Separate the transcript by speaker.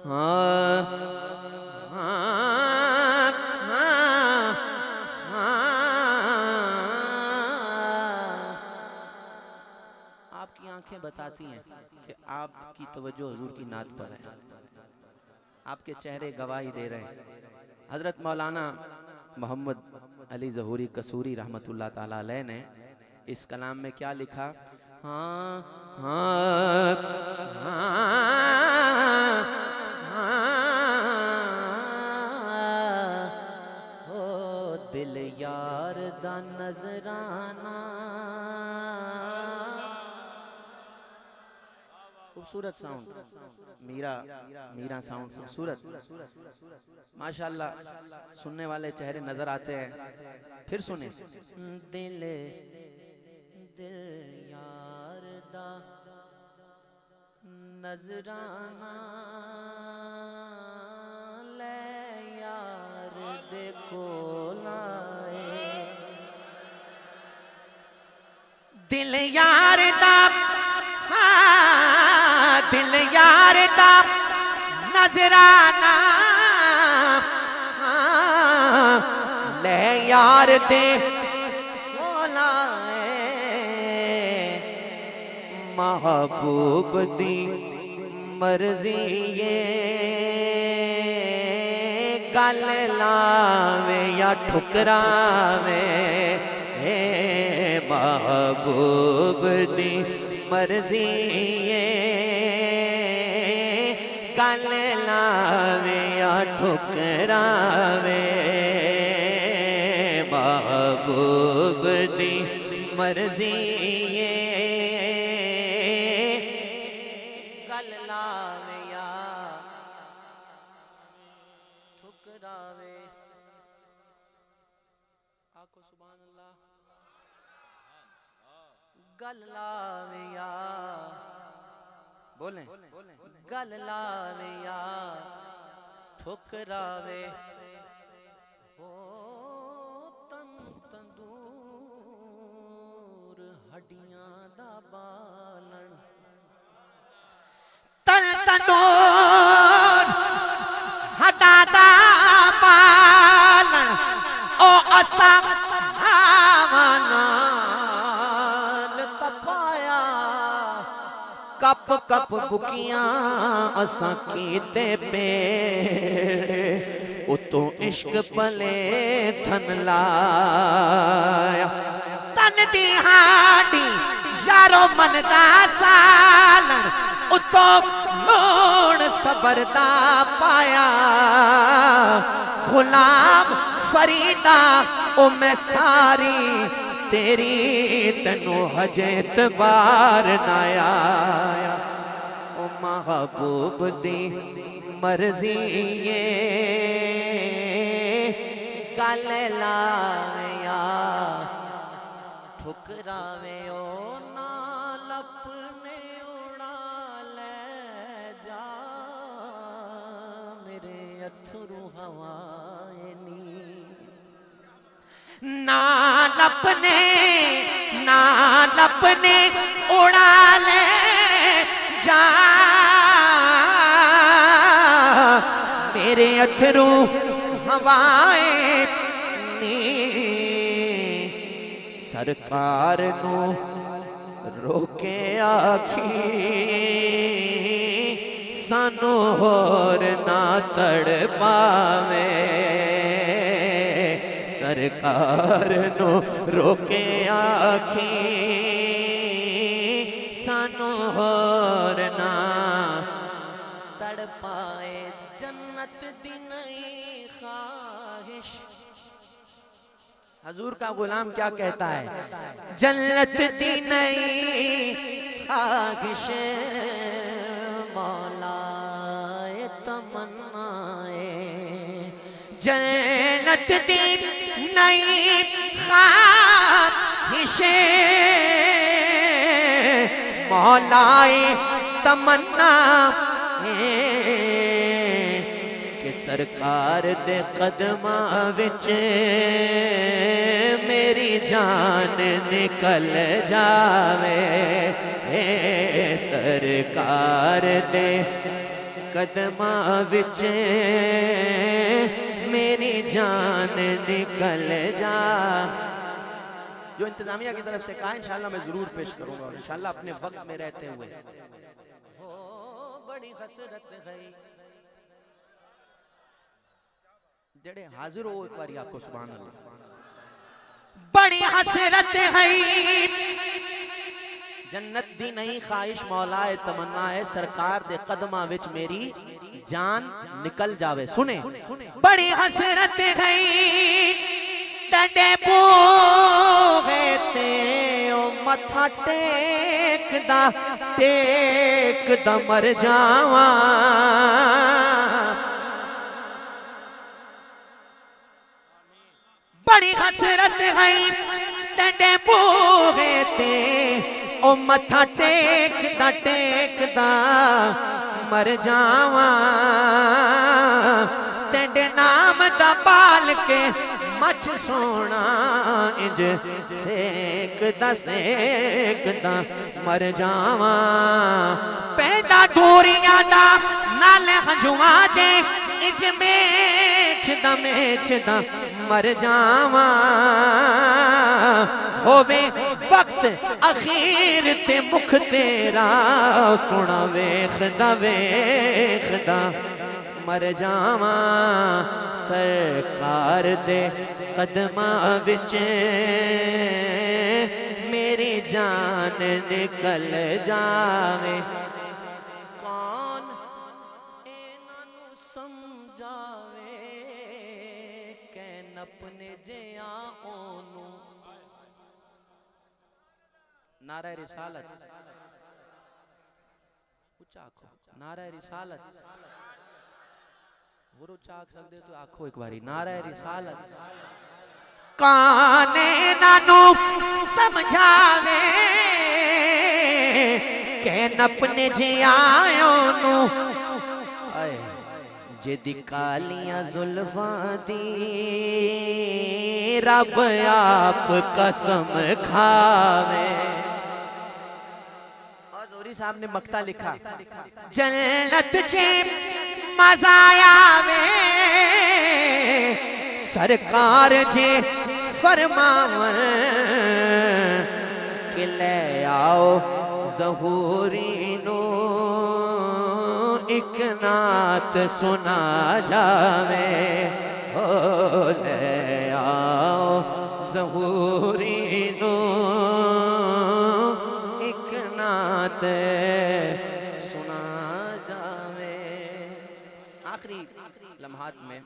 Speaker 1: ہاں ہاں ہاں آپ کی آنکھیں بتاتی ہیں کہ آپ کی توجہ حضور کی نعت پر ہے، آپ کے چہرے گواہی دے رہے ہیں۔ حضرت مولانا محمد علی ظہوری قصوری رحمت اللہ تعالیٰ علیہ نے اس کلام میں کیا لکھا؟ ہاں ہاں ہاں ہاں دل یار دا نظرانہ، خوبصورت ساؤنڈ، میرا ساؤنڈ خوبصورت، ماشاءاللہ سننے والے چہرے نظر آتے ہیں۔ پھر سنیں، دل یار دا نظرانہ لے یار دے کول آئے، دل یار دا دل یار دا نظرانہ لے یار دے کول آئے، محبوب دی مرضی گل لاوے یا ٹھکراوے، محبوب دی مرضی گل لاوے یا ٹھکراوے، محبوب دی مرضی گل لاوے یا ٹھکراوے۔ آکو سبحان اللہ، گل لاوے یا بولیں، گل لاوے یا ٹھکراوے، ہو تن تندور ہڈیاں دا بالن، تن تندور ہڈا دا بالن، او اسا آوانال تپایا، کپ کپ بکیاں اساں کیتے پیڑے، اتوں عشق پلے تھن لایا، تن دی ہاڈی یارو من دا سالن، اتوں موڑ صبر دا پایا، غلام فریدہ او میں ساری تیری تنو حج اعتبار نہ آیا، او محبوب دی مرضی گل لاوے یا ٹھکراوے، او نال اپنے اڑا لے جا میرے اتھرو ہوائے نی، نال اپنے اڑا لے جا میرے اتھرو ہوائیں نی، سرکار نو روکے آکھی سانو ہور نہ تڑ پاوے، سرکار نو روکے آکھی سانو ہور نہ تڑ پائے، جنت دی نئی خواہش، حضور کا غلام کیا کہتا ہے؟ جنت دی نئی خواہش مولا تمنائے، جنت دی نئی خواہش مولا تمنا کہ سرکار دے قدماں وچ میری جان نکل جاوے، سرکار دے قدماں وچ میری جان نکل جا. جو انتظامیہ کی طرف سے کہا انشاءاللہ میں ضرور پیش کروں گا اور انشاءاللہ اپنے وقت میں رہتے ہوئے. بڑی حسرت گئی جڑے حاضر ہو ایک باری آپ کو سبحان اللہ. بڑی حسرت ہے جنت دی نہیں خواہش مولا تمنا ہے سرکار دے قدمہ وچ میری جان نکل جاوے. سنیں بڑی حسرت ہے ڈڈے پوغے تے او متھا ٹیک دا مر جاواں. بڑی حسرت ہے ڈڈے پوغے تے او متھا ٹیک دا مر جاواں. تیڈے نام دا پال کے مچھ سونا انج سیک دا مر جاواں. پیدا دوریاں دا نال ہنجواں دے انج میچ دا مر جاواں. ہووے وقت اخیر تے مکھ تیرا سونا ویکھدا مر جاواں. سرکار دے قدماں وچ میری جان نکل جاوے. کون انہاں نوں سمجھاوے کہن اپنے جیاں اونوں. نعرہ رسالت اچھا آکھو نعرہ رسالت وہ چاک سکتے تو آکھو ایک باری نعرہ رسالت. کانے نانو سمجھاوے کہن اپنے جی آئیوں نو جدی کالیاں زلفاں دی رب آپ قسم کھاوے. اور زوری صاحب نے مقطع لکھا جنت چے مزہ آوے سرکار جے فرماون کہ لے آؤ ظہوری نو ایک نعت سنا جاوے. لے آؤ ظہوری نو ایک نعت سنا جاوے. آخری لمحات میں